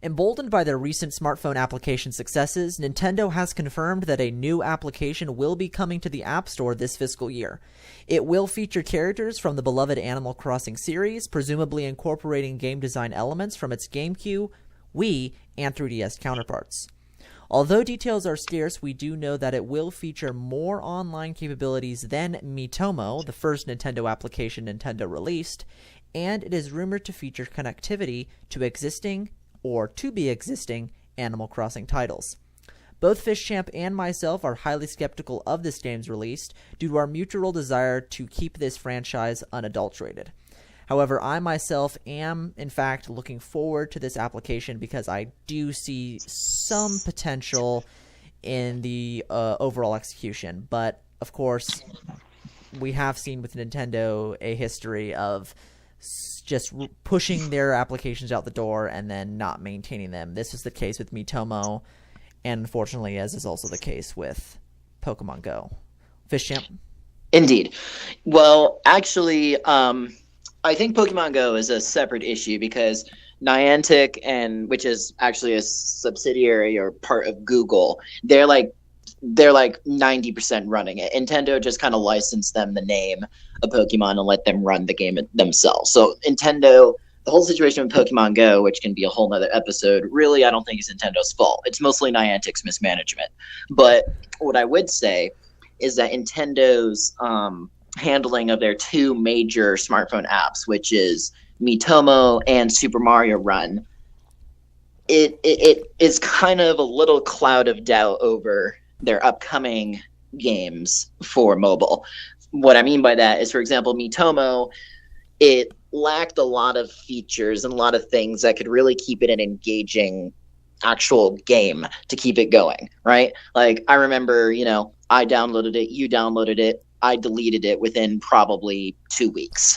Emboldened by their recent smartphone application successes, Nintendo has confirmed that a new application will be coming to the App Store this fiscal year. It will feature characters from the beloved Animal Crossing series, presumably incorporating game design elements from its GameCube, Wii, and 3DS counterparts. Although details are scarce, we do know that it will feature more online capabilities than Miitomo, the first Nintendo application Nintendo released, and it is rumored to feature connectivity to existing or to-be existing Animal Crossing titles. Both FishChamp and myself are highly skeptical of this game's release due to our mutual desire to keep this franchise unadulterated. However, I myself am, in fact, looking forward to this application because I do see some potential in the overall execution. But, of course, we have seen with Nintendo a history of just pushing their applications out the door and then not maintaining them. This is the case with Miitomo, and unfortunately, as is also the case with Pokemon Go. FishChamp? Indeed. Well, actually, I think Pokemon Go is a separate issue because Niantic, which is actually a subsidiary or part of Google, they're like 90% running it. Nintendo just kind of licensed them the name of Pokemon and let them run the game themselves. So Nintendo, the whole situation with Pokemon Go, which can be a whole nother episode, really I don't think is Nintendo's fault. It's mostly Niantic's mismanagement. But what I would say is that Nintendo's handling of their two major smartphone apps, which is Miitomo and Super Mario Run, it is kind of a little cloud of doubt over their upcoming games for mobile. What I mean by that is, for example, Miitomo, it lacked a lot of features and a lot of things that could really keep it an engaging actual game to keep it going, right? Like, I remember, I downloaded it, you downloaded it, I deleted it within probably 2 weeks,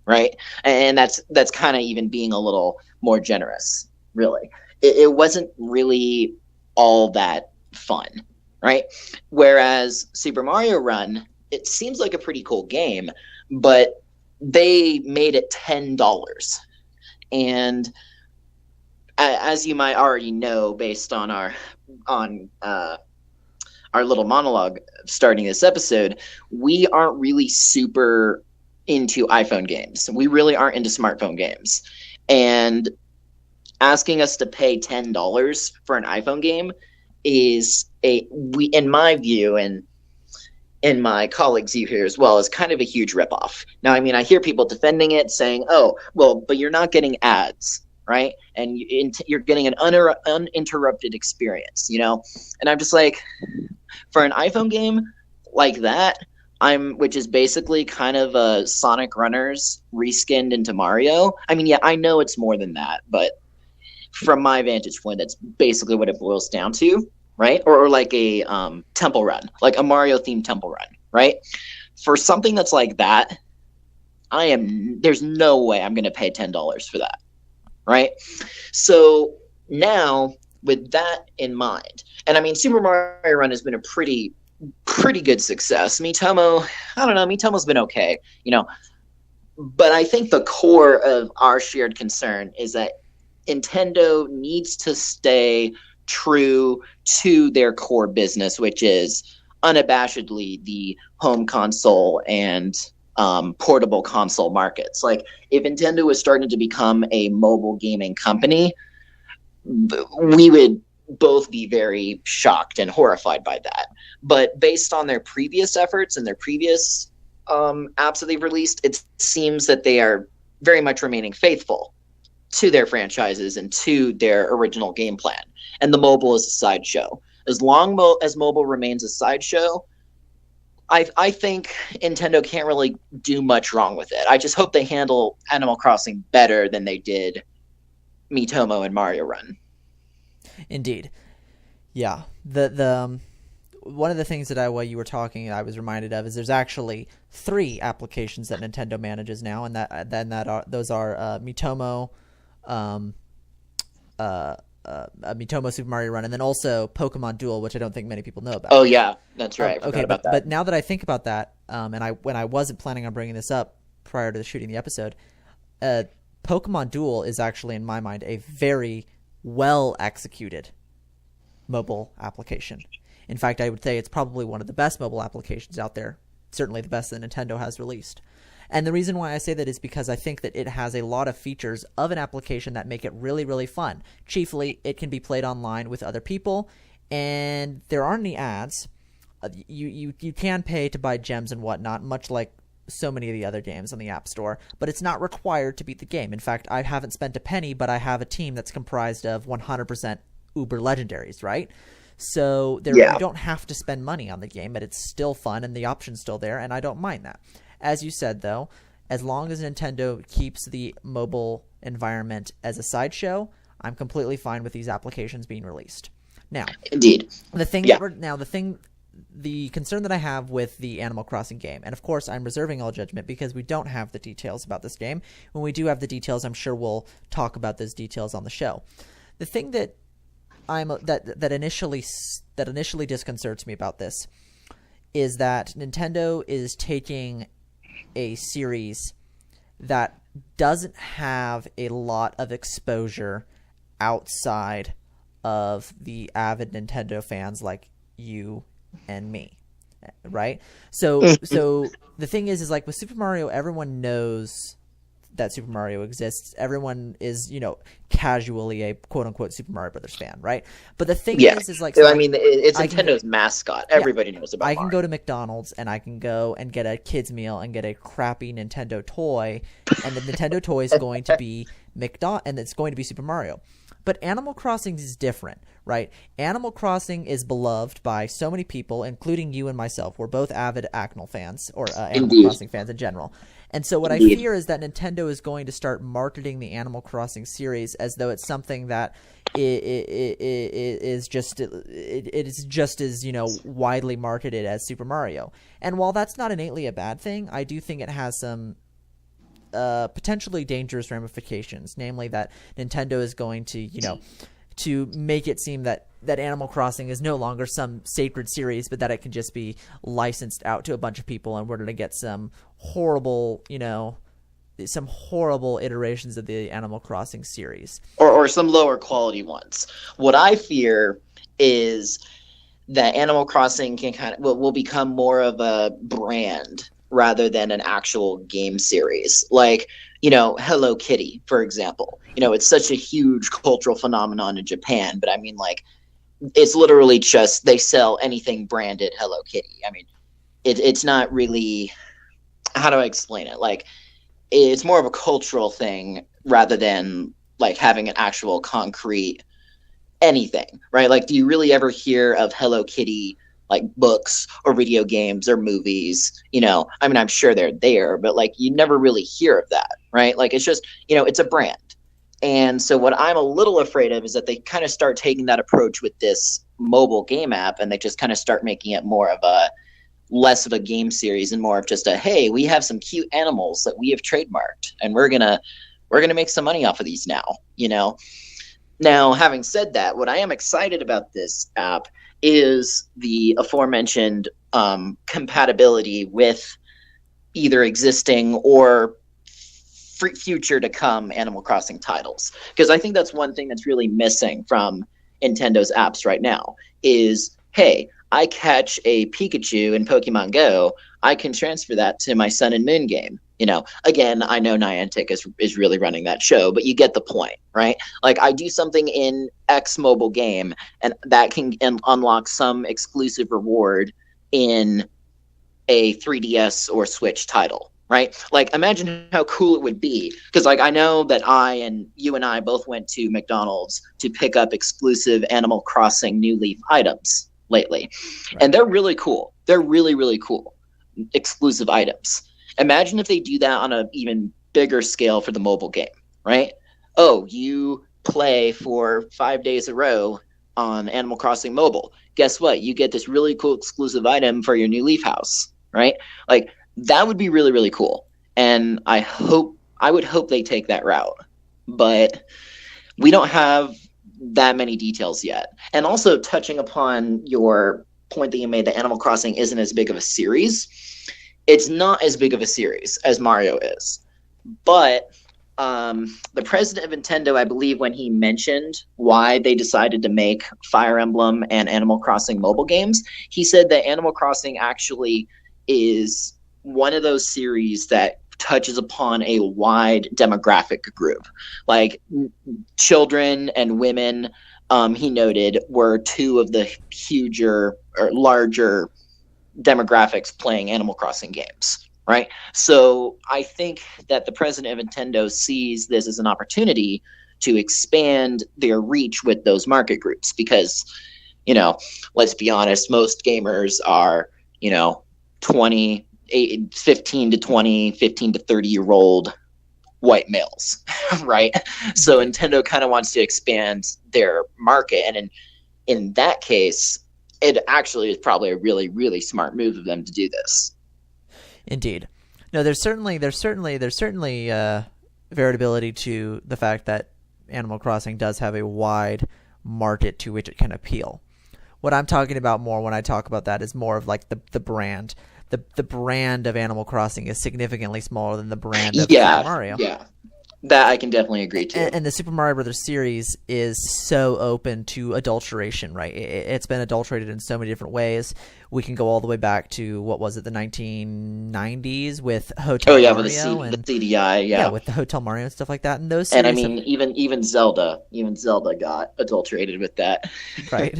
right? And that's kind of even being a little more generous, really. It wasn't really all that fun, right? Whereas Super Mario Run, it seems like a pretty cool game, but they made it $10. And as you might already know, based on our little monologue starting this episode, we aren't really super into iPhone games. We really aren't into smartphone games. And asking us to pay $10 for an iPhone game is in my view, and in my colleagues' view here as well, is kind of a huge ripoff. Now, I mean, I hear people defending it, saying, "Oh, well, but you're not getting ads, right? And you're getting an uninterrupted experience, And I'm just like, for an iPhone game like that, which is basically kind of a Sonic Runners reskinned into Mario. I mean, yeah, I know it's more than that, but from my vantage point, that's basically what it boils down to, right? Or like a temple run, like a Mario-themed temple run, right? For something that's like that, there's no way I'm going to pay $10 for that, right? So now, with that in mind, and I mean, Super Mario Run has been a pretty good success. Miitomo, I don't know, Miitomo's been okay, But I think the core of our shared concern is that Nintendo needs to stay true to their core business, which is unabashedly the home console and portable console markets. Like, if Nintendo was starting to become a mobile gaming company, we would both be very shocked and horrified by that. But based on their previous efforts and their previous apps that they've released, it seems that they are very much remaining faithful to their franchises and to their original game plan. And the mobile is a sideshow. As long as mobile remains a sideshow, I think Nintendo can't really do much wrong with it. I just hope they handle Animal Crossing better than they did Miitomo and Mario Run. Indeed. Yeah. The one of the things that while you were talking, I was reminded of is there's actually 3 applications that Nintendo manages now, and those are Miitomo, Miitomo Super Mario Run, and then also Pokemon Duel, which I don't think many people know about. Oh yeah, that's right. I forgot about that. But now that I think about that, when I wasn't planning on bringing this up prior to shooting the episode, Pokemon Duel is actually, in my mind, a very well executed mobile application. In fact, I would say it's probably one of the best mobile applications out there, certainly the best that Nintendo has released. And the reason why I say that is because I think that it has a lot of features of an application that make it really, really fun. Chiefly, it can be played online with other people, and there aren't any ads. You can pay to buy gems and whatnot, much like so many of the other games on the App Store, but it's not required to beat the game. In fact, I haven't spent a penny, but I have a team that's comprised of 100% Uber legendaries, right? So you don't have to spend money on the game, but it's still fun and the option's still there, and I don't mind that. As you said, though, as long as Nintendo keeps the mobile environment as a sideshow, I'm completely fine with these applications being released. Now, indeed, the concern that I have with the Animal Crossing game, and of course I'm reserving all judgment because we don't have the details about this game. When we do have the details, I'm sure we'll talk about those details on the show. The thing that that initially disconcerts me about this is that Nintendo is taking a series that doesn't have a lot of exposure outside of the avid Nintendo fans like you and me, right? So the thing is like with Super Mario, everyone knows that Super Mario exists. Everyone is, casually a quote-unquote Super Mario Brothers fan, right? But the thing is like... So, I mean, it's Nintendo's mascot. Everybody knows about Mario. I can go to McDonald's and I can go and get a kid's meal and get a crappy Nintendo toy, and the Nintendo toy is going to be and it's going to be Super Mario. But Animal Crossing is different, right? Animal Crossing is beloved by so many people, including you and myself. We're both avid Acknell fans, or Animal Crossing fans in general. And so what I fear is that Nintendo is going to start marketing the Animal Crossing series as though it's something that is just as, widely marketed as Super Mario. And while that's not innately a bad thing, I do think it has some potentially dangerous ramifications, namely that Nintendo is going to, to make it seem that Animal Crossing is no longer some sacred series, but that it can just be licensed out to a bunch of people, and we're going to get some horrible, iterations of the Animal Crossing series. Or some lower quality ones. What I fear is that Animal Crossing will become more of a brand rather than an actual game series. Like, Hello Kitty, for example. It's such a huge cultural phenomenon in Japan, but I mean, like, it's literally just they sell anything branded Hello Kitty. I mean, it's not really, how do I explain it? Like, it's more of a cultural thing rather than like having an actual concrete anything, right? Like, do you really ever hear of Hello Kitty like books or video games or movies? I mean, I'm sure they're there, but like you never really hear of that, right? Like, it's just, it's a brand. And so what I'm a little afraid of is that they kind of start taking that approach with this mobile game app, and they just kind of start making it more of a less of a game series and more of just a, hey, we have some cute animals that we have trademarked, and we're gonna make some money off of these now. Now, having said that, what I am excited about this app is the aforementioned compatibility with either existing or future to come Animal Crossing titles. Because I think that's one thing that's really missing from Nintendo's apps right now is, hey, I catch a Pikachu in Pokemon Go, I can transfer that to my Sun and Moon game. Again, I know Niantic is really running that show, but you get the point, right? Like, I do something in X mobile game, and that can unlock some exclusive reward in a 3DS or Switch title, right? Like, imagine how cool it would be. Because, like, I know that you and I both went to McDonald's to pick up exclusive Animal Crossing New Leaf items lately. Right. And they're really cool. They're really, really cool. Exclusive items. Imagine if they do that on an even bigger scale for the mobile game, right? Oh, you play for 5 days in a row on Animal Crossing Mobile. Guess what? You get this really cool exclusive item for your new Leaf House, right? Like, that would be really, really cool. And I would hope they take that route. But we don't have that many details yet. And also, touching upon your point that you made, that Animal Crossing isn't as big of a series. It's not as big of a series as Mario is. But the president of Nintendo, I believe, when he mentioned why they decided to make Fire Emblem and Animal Crossing mobile games, he said that Animal Crossing actually is one of those series that touches upon a wide demographic group. Like children and women, he noted, were two of the huger or larger demographics playing Animal Crossing games, right? So I think that the president of Nintendo sees this as an opportunity to expand their reach with those market groups because, let's be honest, most gamers are, 15 to 20, 15 to 30-year-old white males, right? So Nintendo kind of wants to expand their market. And in that case, it actually is probably a really, really smart move of them to do this. Indeed. No, there's certainly variability to the fact that Animal Crossing does have a wide market to which it can appeal. What I'm talking about more when I talk about that is more of like the brand. The brand of Animal Crossing is significantly smaller than the brand of Super Mario. Yeah. That I can definitely agree to. And the Super Mario Brothers series is so open to adulteration, right? It's been adulterated in so many different ways. We can go all the way back to, what was it, the 1990s with Hotel Mario. With the CDI, yeah. With the Hotel Mario and stuff like that. And those series even Zelda got adulterated with that. Right.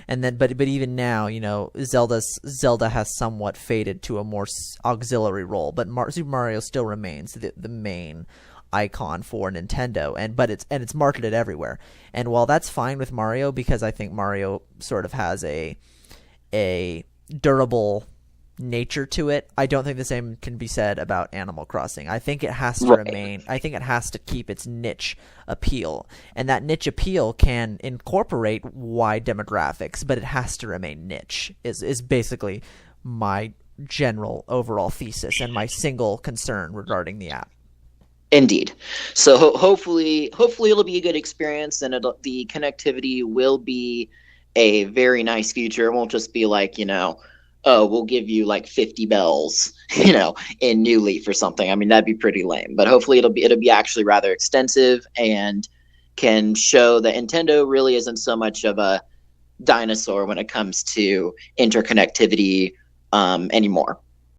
And then, but even now, Zelda has somewhat faded to a more auxiliary role, but Super Mario still remains the main icon for Nintendo, but it's marketed everywhere. And while that's fine with Mario, because I think Mario sort of has a durable nature to it, I don't think the same can be said about Animal Crossing. I think it has to remain. I think it has to keep its niche appeal, and that niche appeal can incorporate wide demographics, but it has to remain niche. Is basically my general overall thesis and my single concern regarding the app. Indeed. So hopefully it'll be a good experience, and the connectivity will be a very nice feature. It won't just be like, we'll give you like 50 bells, in New Leaf or something. I mean, that'd be pretty lame. But hopefully it'll be actually rather extensive and can show that Nintendo really isn't so much of a dinosaur when it comes to interconnectivity anymore.